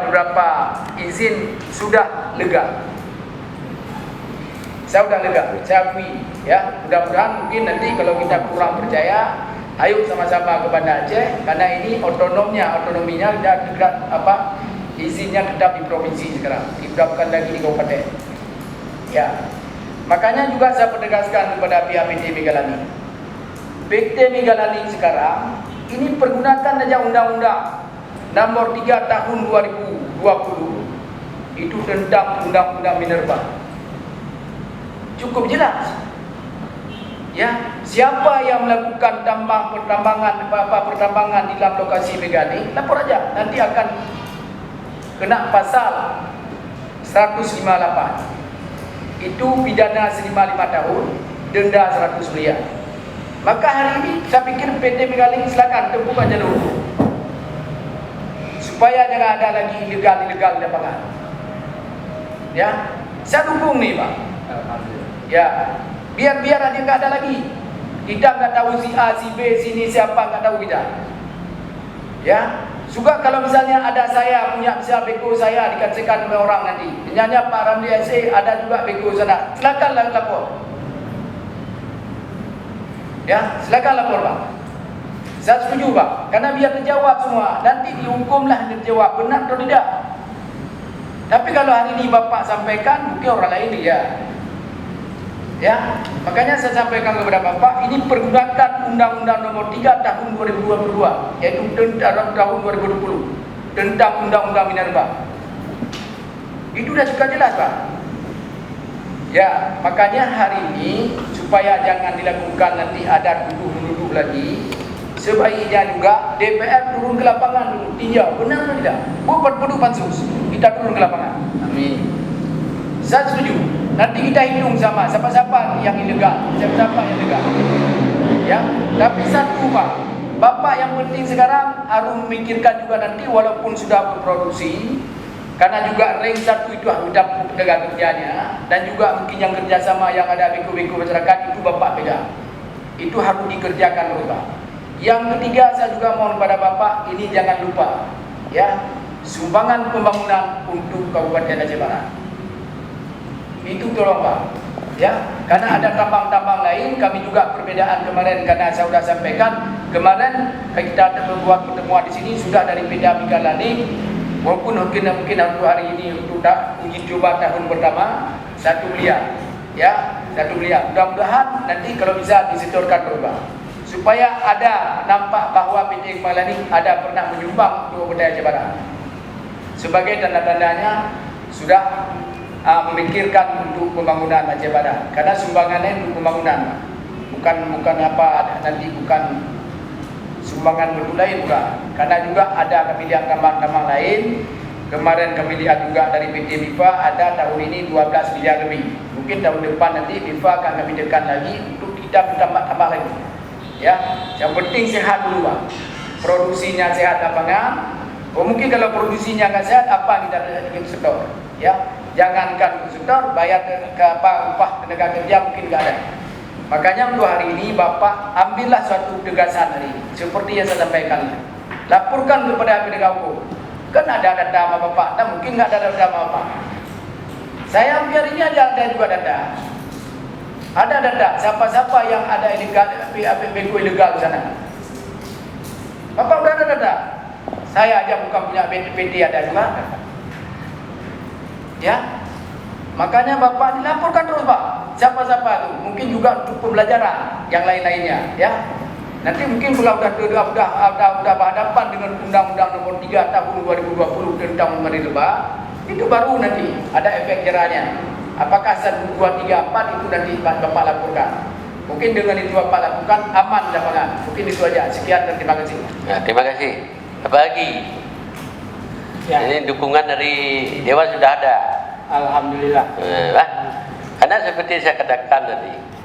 Beberapa izin sudah lega. Saya sudah lega, saya akui ya. Mudah-mudahan mungkin nanti kalau kita kurang percaya, ayo sama-sama ke Banda Aceh, karena ini otonominya izinnya tetap di provinsi sekarang, bukan lagi di kabupaten. Ya. Makanya juga saya penegaskan kepada pihak PT Megalani. PT Megalani sekarang ini pergunakan saja Undang-Undang Nomor 3 Tahun 2020 itu tentang Undang-Undang Minerba. Cukup jelas. Ya, siapa yang melakukan pertambangan di dalam lokasi Megalani, lapor aja. Nanti akan kena pasal 158. Itu pidana selama 5 tahun, denda 100 miliar. Maka hari ini saya pikir PT Megalani silakan tempuhkan jalur hukum, supaya jangan ada lagi ilegal di lapangan. Ya, saya dukung nih Pak. Ya, biar aja nggak ada lagi. Kita nggak tahu si A, si B, sini siapa, nggak tahu kita. Ya, juga kalau misalnya ada saya punya beko saya dikasihkan oleh orang nanti, misalnya Pak Ramli SE ada juga beko sana, silakan lapor. Ya, silakan lapor Pak. Saya setuju Pak, karena biar terjawab semua. Nanti dihukumlah terjawab benar atau tidak. Tapi kalau hari ini Bapak sampaikan, mungkin orang lain dia. Ya, makanya saya sampaikan kepada Bapak, ini pergunakan Undang-Undang Nomor 3 Tahun 2022, yaitu tahun 2020 tentang Undang-Undang Minerba. Itu sudah cukup jelas Pak. Ya, makanya hari ini supaya jangan dilakukan nanti ada duduk lagi, sebaiknya juga DPR turun ke lapangan dulu, tinjau benar atau tidak. Bukan perlu pansus, kita turun ke lapangan. Amin. Saya setuju. Nanti kita hitung sama siapa-siapa yang ilegal, siapa-siapa yang legal. Ya, tapi satu Pak, Bapak yang penting sekarang harus memikirkan juga nanti walaupun sudah berproduksi, karena juga rank 1 itu harus dapat tenaga kerjanya, dan juga mungkin yang kerjasama yang ada beko-beko masyarakat itu Bapak pegang. Itu harus dikerjakan dulu Pak. Yang ketiga saya juga mohon kepada Bapak, ini jangan lupa ya, sumbangan pembangunan untuk Kabupaten Aceh Barat. Itu tolong Pak. Ya, karena ada tambang-tambang lain, kami juga perbedaan kemarin karena saya sudah sampaikan kemarin kita membuat pertemuan di sini sudah dari PT Megalani, walaupun mungkin untuk hari ini untuk uji coba tahun pertama 1 miliar. Ya, 1 miliar. Mudah-mudahan nanti kalau bisa disetorkan berubah, supaya ada nampak bahwa PT Megalani ada pernah menyumbang untuk Kabupaten Aceh Barat. Sebagai tanda-tandanya sudah memikirkan untuk pembangunan Aceh Barat, karena sumbangannya untuk pembangunan, bukan apa nanti, bukan sumbangan betul lain bukan. Karena juga ada kami lihat tambang-tambang lain. Kemarin kami lihat juga dari PT MIPA ada tahun ini 12 miliar lebih. Mungkin tahun depan nanti MIPA akan kami tekan lagi untuk kita tambah lagi. Ya, yang penting sehat dulu Pak. Produksinya sehat lapangan. Mungkin kalau produksinya nggak sehat, apa kita setor? Ya, jangankan setor, bayar ke upah tenaga kerja mungkin nggak ada. Makanya untuk hari ini Bapak ambillah suatu tegasan hari ini, seperti yang saya sampaikan. Laporkan kepada penegak hukum. Kan ada data sama Bapak, nah mungkin nggak ada data sama Bapak. Saya biar ini ada juga data. Ada data siapa-siapa yang ada ilegal, beko ilegal di sana. Bapak udah ada data. Saya aja bukan punya PT ada juga. Ya, makanya Bapak dilaporkan terus Pak. Siapa-siapa itu, mungkin juga untuk pembelajaran yang lain-lainnya. Ya, nanti mungkin kalau sudah berhadapan dengan Undang-Undang Nomor 3 Tahun 2020 tentang minerba, itu baru nanti ada efek jerahnya. Apakah 1, 2, 3, 4 itu nanti Bapak laporkan. Mungkin dengan itu Bapak lakukan aman lapangan. Mungkin itu aja. Sekian dan terima kasih. Ya, terima kasih. Apa lagi? Ya. Ini dukungan dari Dewan sudah ada. Alhamdulillah. Karena seperti saya katakan tadi,